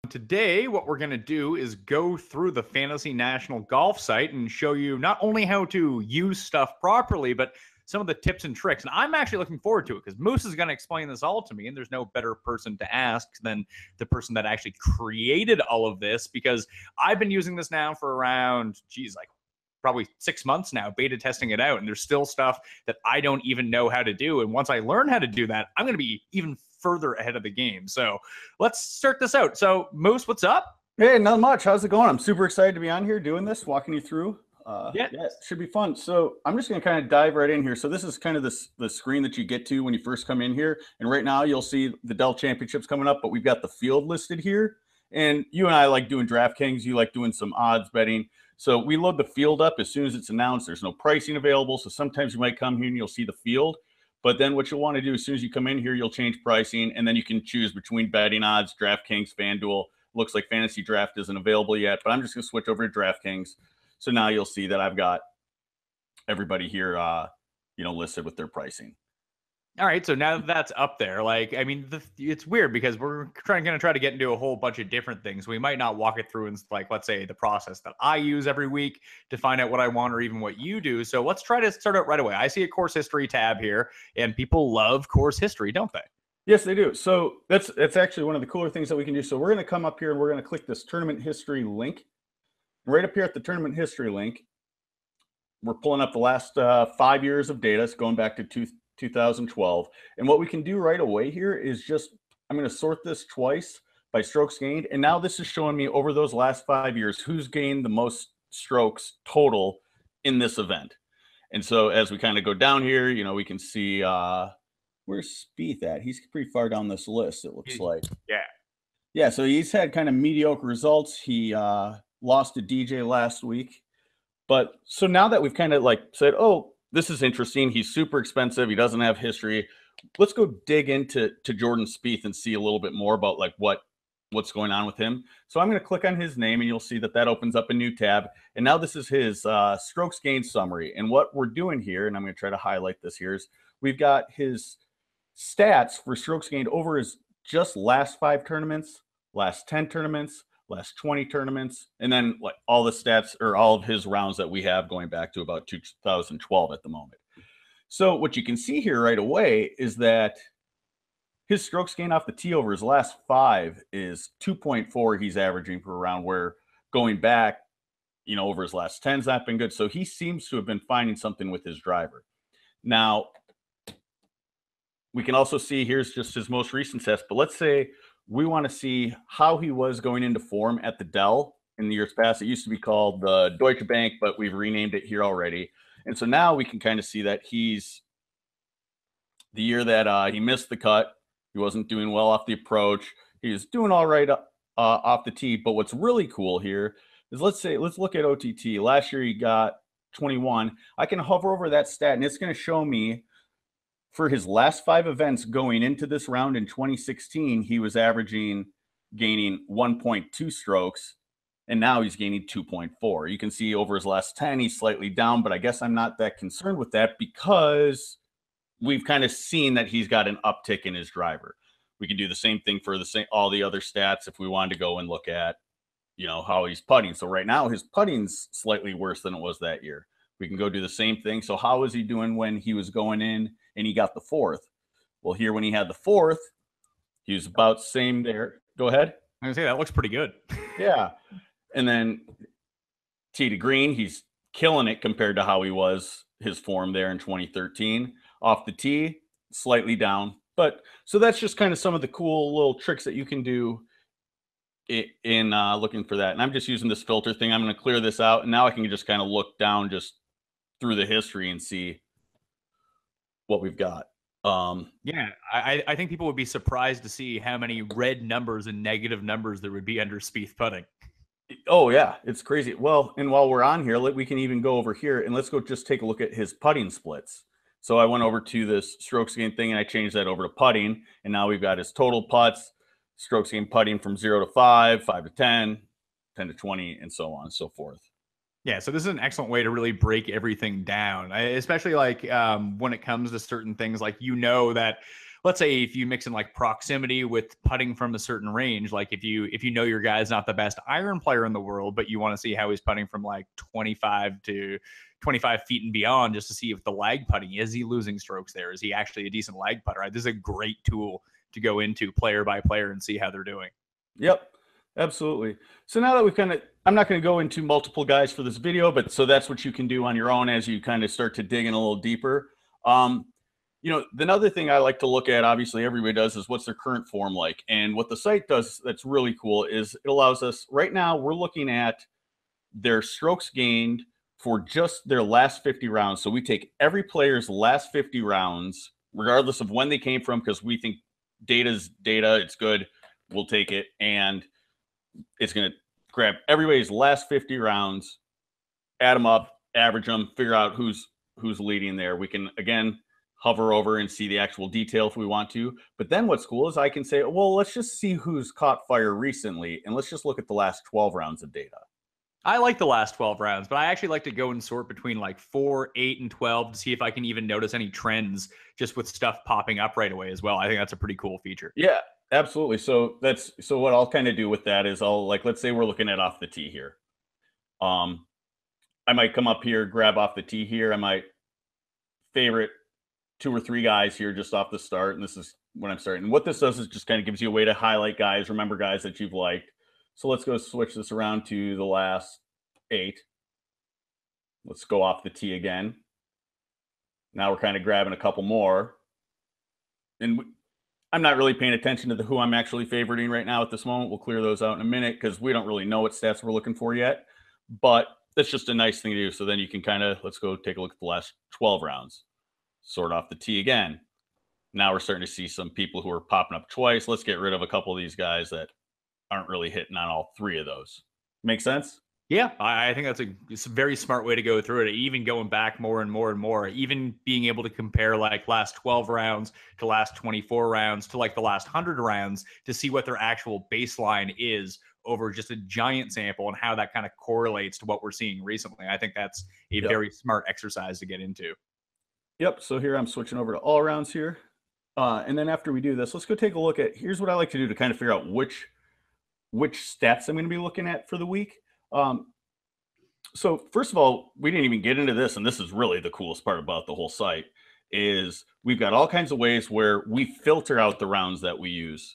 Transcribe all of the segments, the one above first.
Today, what we're going to do is go through the Fantasy National Golf site and show you not only how to use stuff properly, but some of the tips and tricks. And I'm actually looking forward to it because Moose is going to explain this all to me. And there's no better person to ask than the person that actually created all of this, because I've been using this now for around, like probably 6 months now, beta testing it out. And there's still stuff that I don't even know how to do. And once I learn how to do that, I'm going to be even further ahead of the game. So let's start this out. So Moose, what's up? Hey, not much. How's it going? I'm super excited to be on here doing this, walking you through. Yeah, it should be fun. So I'm just going to kind of dive right in here. So this is kind of the screen that you get to when you first come in here. And right now you'll see the Dell Championships coming up, but we've got the field listed here. And you and I like doing DraftKings. You like doing some odds betting. So we load the field up as soon as it's announced. There's no pricing available. So sometimes you might come here and you'll see the field. But then what you'll want to do as soon as you come in here, you'll change pricing, and then you can choose between betting odds, DraftKings, FanDuel. Looks like Fantasy Draft isn't available yet, but I'm just going to switch over to DraftKings. So now you'll see that I've got everybody here, listed with their pricing. All right, so now that that's up there, it's weird because we're going to try to get into a whole bunch of different things. We might not walk it through in, let's say, the process that I use every week to find out what I want or even what you do. So let's try to start out right away. I see a course history tab here, and people love course history, don't they? Yes, they do. So that's actually one of the cooler things that we can do. So we're going to come up here and we're going to click this tournament history link. Right up here at the tournament history link, we're pulling up the last 5 years of data. It's going back to 2012. And what we can do right away here is I'm going to sort this twice by strokes gained. And now this is showing me over those last 5 years, who's gained the most strokes total in this event. And so as we kind of go down here, we can see where's Spieth at? He's pretty far down this list, it looks like. Yeah. Yeah, so he's had kind of mediocre results. He lost to DJ last week. But so now that we've kind of said, oh, this is interesting. He's super expensive. He doesn't have history. Let's go dig into Jordan Spieth and see a little bit more about what's going on with him. So I'm going to click on his name, and you'll see that opens up a new tab. And now this is his strokes gained summary. And what we're doing here, and I'm going to try to highlight this here, is we've got his stats for strokes gained over his just last 5 tournaments, last 10 tournaments, last 20 tournaments, and then all the stats or all of his rounds that we have going back to about 2012 at the moment. So what you can see here right away is that his strokes gained off the tee over his last 5 is 2.4 he's averaging per round, where going back, over his last 10's not been good. So he seems to have been finding something with his driver. Now, we can also see here's just his most recent test, but let's say we want to see how he was going into form at the Dell in the years past. It used to be called the Deutsche Bank, but we've renamed it here already. And so now we can kind of see that he's the year that he missed the cut. He wasn't doing well off the approach. He was doing all right off the tee. But what's really cool here is let's look at OTT. Last year he got 21. I can hover over that stat, and it's going to show me for his last 5 events going into this round in 2016, he was gaining 1.2 strokes, and now he's gaining 2.4. You can see over his last 10, he's slightly down, but I guess I'm not that concerned with that because we've kind of seen that he's got an uptick in his driver. We can do the same thing for all the other stats if we wanted to go and look at, how he's putting. So right now his putting's slightly worse than it was that year. We can go do the same thing. So how was he doing when he was going in and he got the 4th? Well, here when he had the 4th, he was about the same there. Go ahead. I was going to say, that looks pretty good. Yeah. And then tee to green, he's killing it compared to how he was his form there in 2013. Off the tee, slightly down. But so that's just kind of some of the cool little tricks that you can do in looking for that. And I'm just using this filter thing. I'm going to clear this out. And now I can just kind of look down just through the history and see what we've got. Yeah, I think people would be surprised to see how many red numbers and negative numbers there would be under Spieth putting. Oh, yeah, it's crazy. Well, and while we're on here, we can even go over here and let's go just take a look at his putting splits. So I went over to this strokes gained thing and I changed that over to putting. And now we've got his total putts, strokes gained putting from 0 to 5, 5 to 10, 10 to 20, and so on and so forth. Yeah, so this is an excellent way to really break everything down, especially when it comes to certain things, that let's say if you mix in like proximity with putting from a certain range, like if you know your guy's not the best iron player in the world, but you want to see how he's putting from like 25 to 25 feet and beyond, just to see if the lag putting, is he losing strokes there? Is he actually a decent lag putter? This is a great tool to go into player by player and see how they're doing. Yep, absolutely. So now that we've kind of, I'm not going to go into multiple guys for this video, but so that's what you can do on your own as you kind of start to dig in a little deeper. You know, another thing I like to look at, obviously everybody does, is what's their current form like. And what the site does that's really cool is it allows us, right now we're looking at their strokes gained for just their last 50 rounds. So we take every player's last 50 rounds, regardless of when they came from, because we think data's data, it's good, we'll take it. And it's going to grab everybody's last 50 rounds, add them up, average them, figure out who's leading there. We can, again, hover over and see the actual detail if we want to. But then what's cool is I can say, well, let's just see who's caught fire recently, and let's just look at the last 12 rounds of data. I like the last 12 rounds, but I actually like to go and sort between like 4, 8, and 12 to see if I can even notice any trends just with stuff popping up right away as well. I think that's a pretty cool feature. Yeah, absolutely. So what I'll kind of do with that is I'll, like, let's say we're looking at off the tee here. I might come up here, grab off the tee here. I might favorite 2 or 3 guys here just off the start. And this is when I'm starting. And what this does is just kind of gives you a way to highlight guys, remember guys that you've liked. So let's go switch this around to the last 8. Let's go off the tee again. Now we're kind of grabbing a couple more. And I'm not really paying attention to who I'm actually favoriting right now at this moment. We'll clear those out in a minute because we don't really know what stats we're looking for yet. But that's just a nice thing to do. So then you can kind of, let's go take a look at the last 12 rounds. Sort off the tee again. Now we're starting to see some people who are popping up twice. Let's get rid of a couple of these guys that aren't really hitting on all 3 of those. Make sense? Yeah, I think it's a very smart way to go through it. Even going back more and more and more, even being able to compare like last 12 rounds to last 24 rounds to like the last 100 rounds to see what their actual baseline is over just a giant sample and how that kind of correlates to what we're seeing recently. I think that's a very smart exercise to get into. Yep. So here I'm switching over to all rounds here. And then after we do this, let's go take a look at, here's what I like to do to kind of figure out which stats I'm going to be looking at for the week. So first of all, we didn't even get into this, and this is really the coolest part about the whole site, is we've got all kinds of ways where we filter out the rounds that we use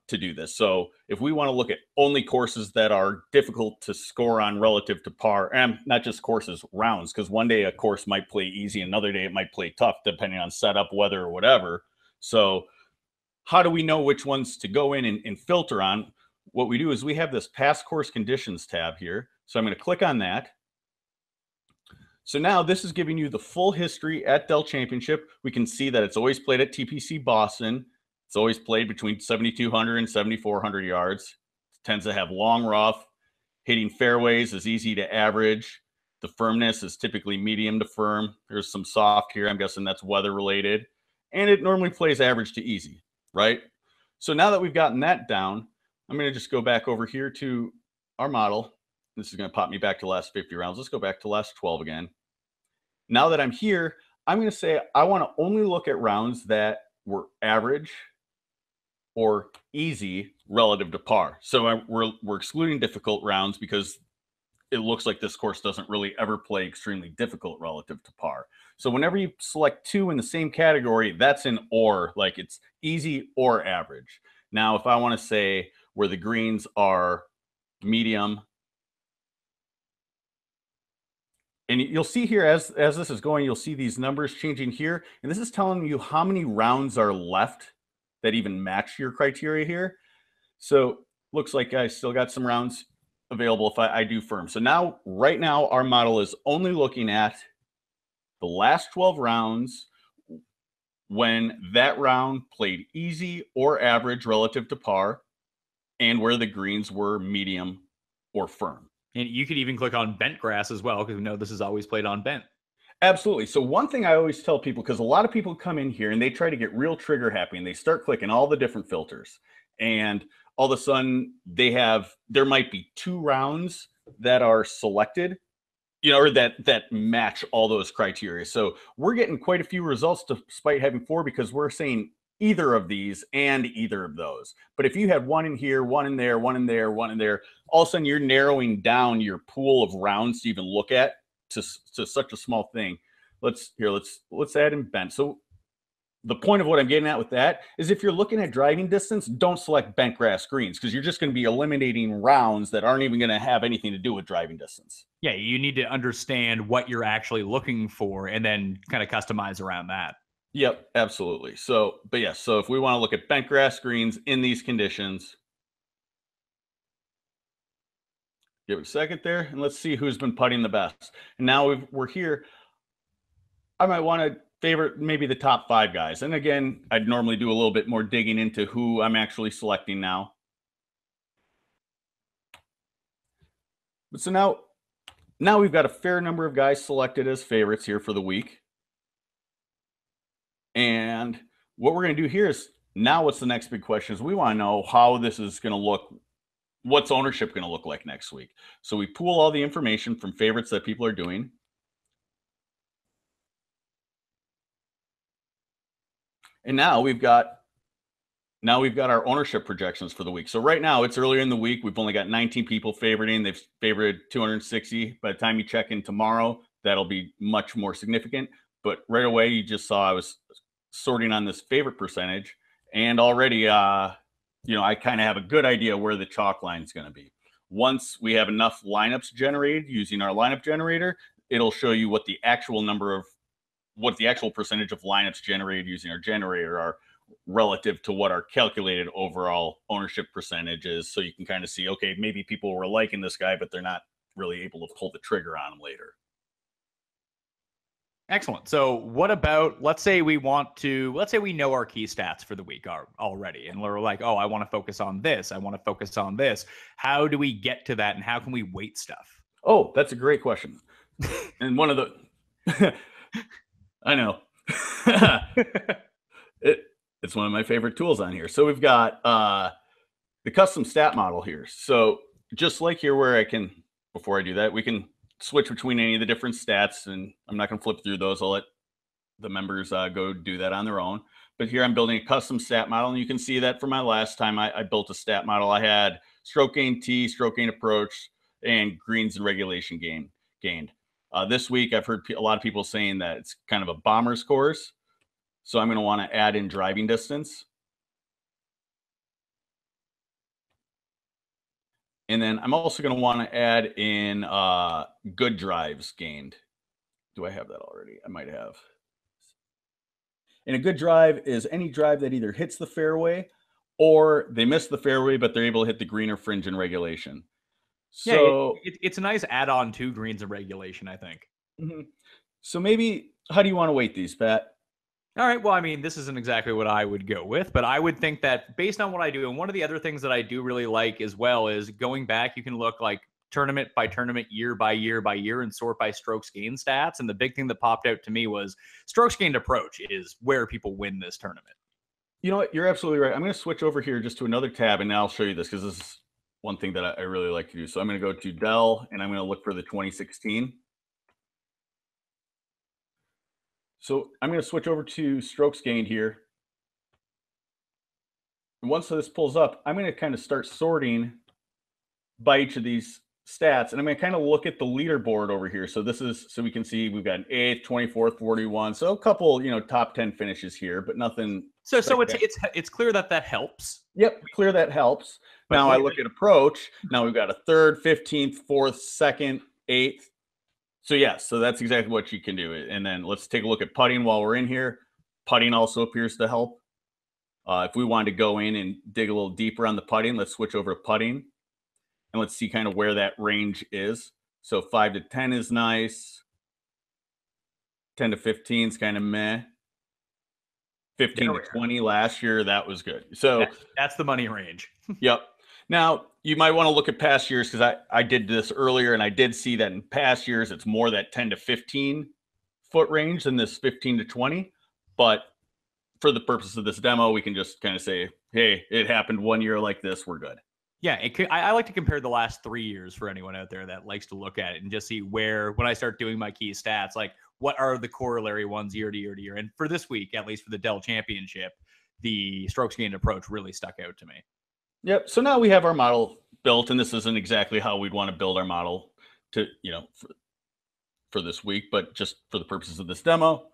to do this. So if we want to look at only courses that are difficult to score on relative to par, and not just courses, rounds, because one day a course might play easy, another day it might play tough, depending on setup, weather, or whatever. So how do we know which ones to go in and filter on? What we do is we have this past course conditions tab here. So I'm going to click on that. So now this is giving you the full history at Dell Championship. We can see that it's always played at TPC Boston. It's always played between 7,200 and 7,400 yards. It tends to have long rough. Hitting fairways is easy to average. The firmness is typically medium to firm. There's some soft here. I'm guessing that's weather related. And it normally plays average to easy, right? So now that we've gotten that down, I'm going to just go back over here to our model. This is going to pop me back to the last 50 rounds. Let's go back to last 12 again. Now that I'm here, I'm going to say I want to only look at rounds that were average or easy relative to par. So we're excluding difficult rounds because it looks like this course doesn't really ever play extremely difficult relative to par. So whenever you select 2 in the same category, that's an or, like it's easy or average. Now, if I want to say where the greens are medium, and you'll see here as this is going, you'll see these numbers changing here. And this is telling you how many rounds are left that even match your criteria here. So looks like I still got some rounds available if I do firm. So now, right now, our model is only looking at the last 12 rounds when that round played easy or average relative to par and where the greens were medium or firm. And you could even click on bent grass as well, because we know this is always played on bent. Absolutely. So one thing I always tell people, because a lot of people come in here and they try to get real trigger happy and they start clicking all the different filters. And all of a sudden there might be 2 rounds that are selected or that match all those criteria. So we're getting quite a few results despite having 4, because we're saying either of these and either of those. But if you had one in here, one in there, one in there, one in there, all of a sudden you're narrowing down your pool of rounds to even look at to such a small thing. Let's add in bent. So the point of what I'm getting at with that is, if you're looking at driving distance, don't select bent grass greens, because you're just going to be eliminating rounds that aren't even going to have anything to do with driving distance. Yeah, you need to understand what you're actually looking for and then kind of customize around that. Yep, absolutely. So if we want to look at bent grass greens in these conditions, give it a second there, and let's see who's been putting the best. And now we're here. I might want to favorite maybe the top 5 guys. And again, I'd normally do a little bit more digging into who I'm actually selecting now. But so now we've got a fair number of guys selected as favorites here for the week. And what we're going to do here is, now what's the next big question is, we want to know how this is going to look. What's ownership going to look like next week? So we pool all the information from favorites that people are doing. And now we've got our ownership projections for the week. So right now, it's earlier in the week. We've only got 19 people favoriting. They've favored 260. By the time you check in tomorrow, that'll be much more significant. But right away, you just saw I was sorting on this favorite percentage, and already, I kind of have a good idea where the chalk line is going to be. Once we have enough lineups generated using our lineup generator, it'll show you what the actual percentage of lineups generated using our generator are relative to what our calculated overall ownership percentage is. So you can kind of see, okay, maybe people were liking this guy, but they're not really able to pull the trigger on him later. Excellent. So what about, let's say we know our key stats for the week already, and we're like, oh, I want to focus on this. I want to focus on this. How do we get to that, and how can we weight stuff? Oh, that's a great question. And one of the, I know. It's one of my favorite tools on here. So we've got the custom stat model here. So just like here, where before I do that, we can switch between any of the different stats, and I'm not going to flip through those. I'll let the members go do that on their own. But here I'm building a custom stat model, and you can see that from my last time I built a stat model, I had stroke gain T, stroke gain approach, and greens and regulation gained. This week, I've heard a lot of people saying that it's kind of a bomber's course. So I'm going to want to add in driving distance. And then I'm also going to want to add in good drives gained. Do I have that already? I might have. And a good drive is any drive that either hits the fairway or they miss the fairway, but they're able to hit the green or fringe in regulation. So yeah, it's a nice add-on to greens and regulation, I think. Mm-hmm. So maybe, how do you want to weight these, Pat? All right. Well, I mean, this isn't exactly what I would go with, but I would think that based on what I do, and one of the other things that I do really like as well is going back, you can look like tournament by tournament, year by year by year, and sort by strokes gained stats. And the big thing that popped out to me was strokes gained approach is where people win this tournament. You know what? You're absolutely right. I'm going to switch over here just to another tab, and now I'll show you this, because this is one thing that I really like to do. So I'm going to go to Dell, and I'm going to look for the 2016. So I'm going to switch over to strokes gained here. And once this pulls up, I'm going to kind of start sorting by each of these stats. And I'm going to kind of look at the leaderboard over here. So so we can see we've got an 8th, 24th, 41. So a couple, top 10 finishes here, but nothing. So it's clear that helps. Yep, clear that helps. But now I look at approach. Now we've got a 3rd, 15th, 4th, 2nd, 8th. So so that's exactly what you can do. And then let's take a look at putting while we're in here. Putting also appears to help. If we wanted to go in and dig a little deeper on the putting, let's switch over to putting. And let's see kind of where that range is. So 5 to 10 is nice. 10 to 15 is kind of meh. 15 to 20 last year, that was good. So that's the money range. Yep. Now, you might want to look at past years, because I did this earlier, and I did see that in past years, it's more that 10 to 15 foot range than this 15 to 20. But for the purpose of this demo, we can just kind of say, hey, it happened one year like this, we're good. Yeah, I like to compare the last 3 years for anyone out there that likes to look at it and just see where, when I start doing my key stats, like what are the corollary ones year to year to year. And for this week, at least for the Dell Championship, the strokes gained approach really stuck out to me. Yep. So now we have our model built, and this isn't exactly how we'd want to build our model to, for this week, but just for the purposes of this demo.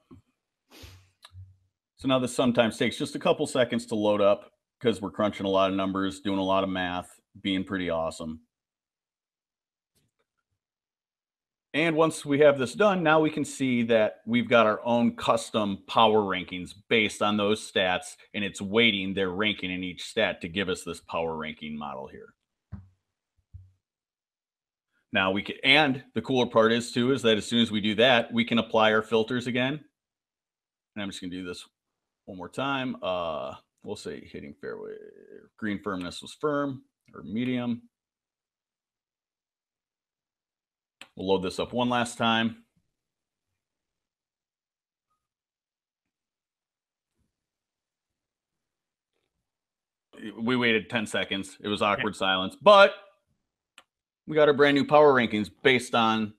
So now this sometimes takes just a couple seconds to load up because we're crunching a lot of numbers, doing a lot of math, being pretty awesome. And once we have this done, now we can see that we've got our own custom power rankings based on those stats, and it's weighting their ranking in each stat to give us this power ranking model here. Now we can, and the cooler part is that as soon as we do that, we can apply our filters again. And I'm just gonna do this one more time. We'll say hitting fairway, green firmness was firm or medium. We'll load this up one last time. We waited 10 seconds. It was awkward silence, but we got our brand new power rankings based on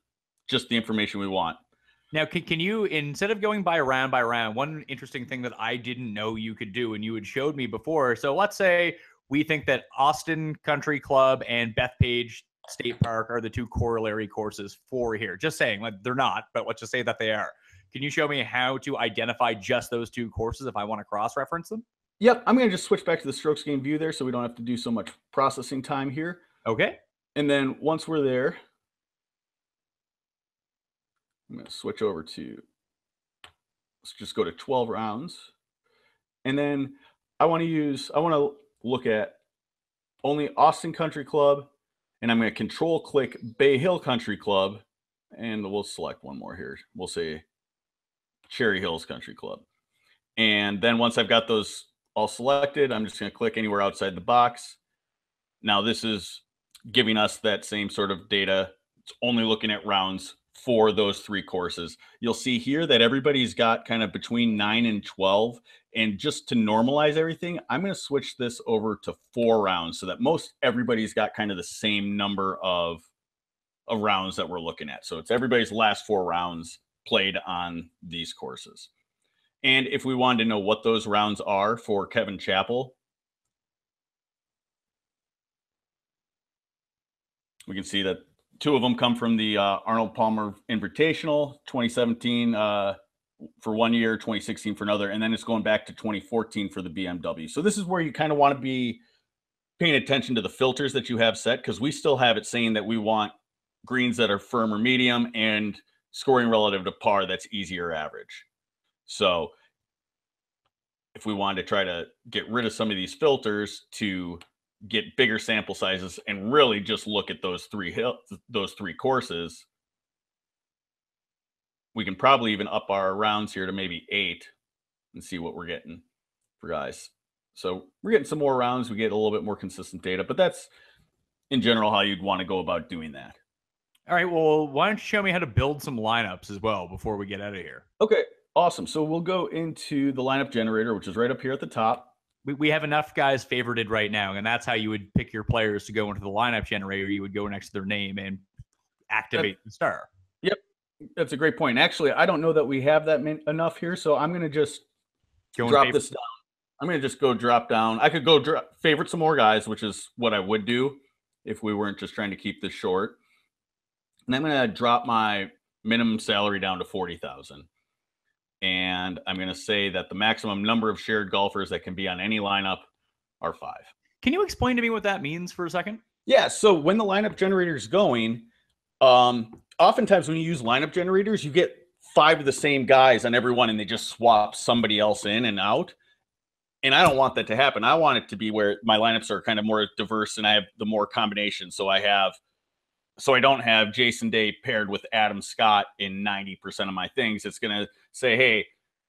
just the information we want. Now, can you, instead of going by round, one interesting thing that I didn't know you could do, and you had showed me before. So let's say we think that Austin Country Club and Bethpage State Park are the two corollary courses for here. Just saying, like, they're not, but let's just say that they are. Can you show me how to identify just those two courses if I want to cross-reference them? Yep, I'm going to just switch back to the strokes gained view there so we don't have to do so much processing time here. Okay. And then once we're there, I'm going to switch over to, let's just go to 12 rounds. And then I want to look at only Austin Country Club, and I'm going to control click Bay Hill Country Club, and we'll select one more here. We'll say Cherry Hills Country Club. And then once I've got those all selected, I'm just going to click anywhere outside the box. Now this is giving us that same sort of data. It's only looking at rounds for those three courses. You'll see here that everybody's got kind of between 9 and 12. And just to normalize everything, I'm going to switch this over to 4 rounds so that most everybody's got kind of the same number of rounds that we're looking at. So it's everybody's last 4 rounds played on these courses. And if we wanted to know what those rounds are for Kevin Chappell, we can see that 2 of them come from the Arnold Palmer Invitational, 2017 for 1 year, 2016 for another, and then it's going back to 2014 for the BMW. So this is where you kind of want to be paying attention to the filters that you have set, because we still have it saying that we want greens that are firm or medium and scoring relative to par that's easy or average. So if we wanted to try to get rid of some of these filters to get bigger sample sizes and really just look at those three courses, we can probably even up our rounds here to maybe 8 and see what we're getting for guys. So we're getting some more rounds. We get a little bit more consistent data, but that's in general how you'd want to go about doing that. All right. Well, why don't you show me how to build some lineups as well before we get out of here? Okay, awesome. So we'll go into the lineup generator, which is right up here at the top. We have enough guys favorited right now, and that's how you would pick your players to go into the lineup generator. You would go next to their name and activate the star. Yep, that's a great point. Actually, I don't know that we have that enough here, so I'm going to just drop this down. I'm going to just go drop down. I could go favorite some more guys, which is what I would do if we weren't just trying to keep this short. And I'm going to drop my minimum salary down to $40,000. And I'm going to say that the maximum number of shared golfers that can be on any lineup are 5. Can you explain to me what that means for a second? Yeah. So when the lineup generator is going, oftentimes when you use lineup generators, you get 5 of the same guys on every one, and they just swap somebody else in and out. And I don't want that to happen. I want it to be where my lineups are kind of more diverse and I have the more combinations. So I don't have Jason Day paired with Adam Scott in 90% of my things. It's going to say, hey,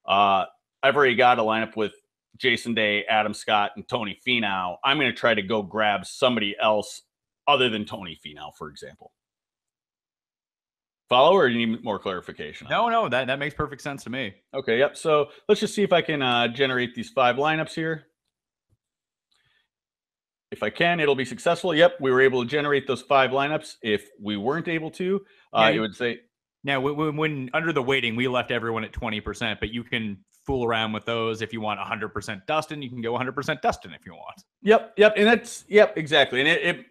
I've already got a lineup with Jason Day, Adam Scott, and Tony Finau. I'm going to try to go grab somebody else other than Tony Finau, for example. Follow, or do you need more clarification? No, that makes perfect sense to me. Okay, yep. So let's just see if I can generate these 5 lineups here. if I can, it'll be successful. Yep, we were able to generate those 5 lineups. If we weren't able to, it would say. Now, when under the weighting, we left everyone at 20%, but you can fool around with those. If you want 100% Dustin, you can go 100% Dustin if you want. Yep, and that's, exactly. And it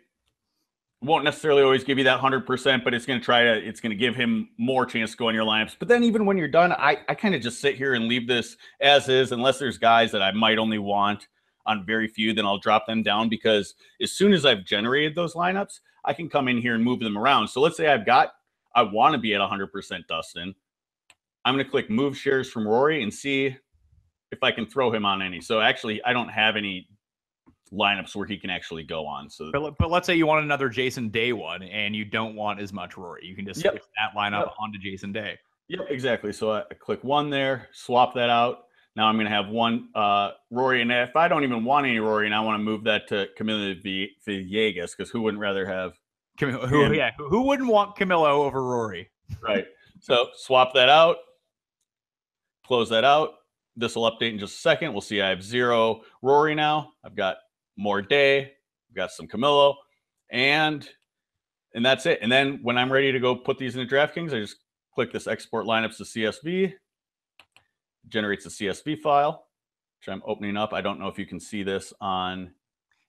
won't necessarily always give you that 100%, but it's going to give him more chance to go in your lineups. But then even when you're done, I kind of just sit here and leave this as is, unless there's guys that I might only want on very few, then I'll drop them down, because as soon as I've generated those lineups, I can come in here and move them around. So let's say I want to be at 100% Dustin. I'm going to click move shares from Rory and see if I can throw him on any. So actually, I don't have any lineups where he can actually go on. So, but let's say you want another Jason Day one and you don't want as much Rory. You can just switch that lineup onto Jason Day. Yep, exactly. So I click one there, swap that out. Now I'm going to have one Rory, and if I don't even want any Rory, and I want to move that to Camilo Villegas, because who wouldn't rather have Camilo? Who wouldn't want Camilo over Rory? Right. So swap that out, close that out. This will update in just a second. We'll see I have 0 Rory now. I've got more Day. I've got some Camilo, and that's it. And then when I'm ready to go put these into DraftKings, I just click this export lineups to CSV. Generates a CSV file, which I'm opening up. I don't know if you can see this on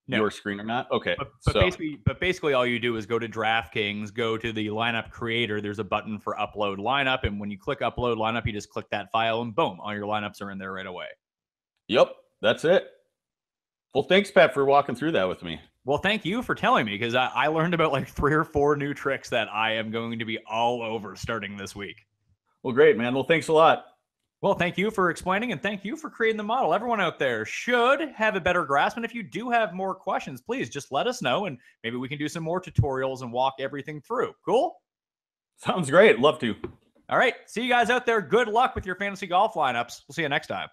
your screen or not. Okay. But basically all you do is go to DraftKings, go to the lineup creator. There's a button for upload lineup. And when you click upload lineup, you just click that file and boom, all your lineups are in there right away. Yep. That's it. Well, thanks, Pat, for walking through that with me. Well, thank you for telling me, because I learned about like 3 or 4 new tricks that I am going to be all over starting this week. Well, great, man. Well, thanks a lot. Well, thank you for explaining, and thank you for creating the model. Everyone out there should have a better grasp. And if you do have more questions, please just let us know, and maybe we can do some more tutorials and walk everything through. Cool? Sounds great. Love to. All right. See you guys out there. Good luck with your fantasy golf lineups. We'll see you next time.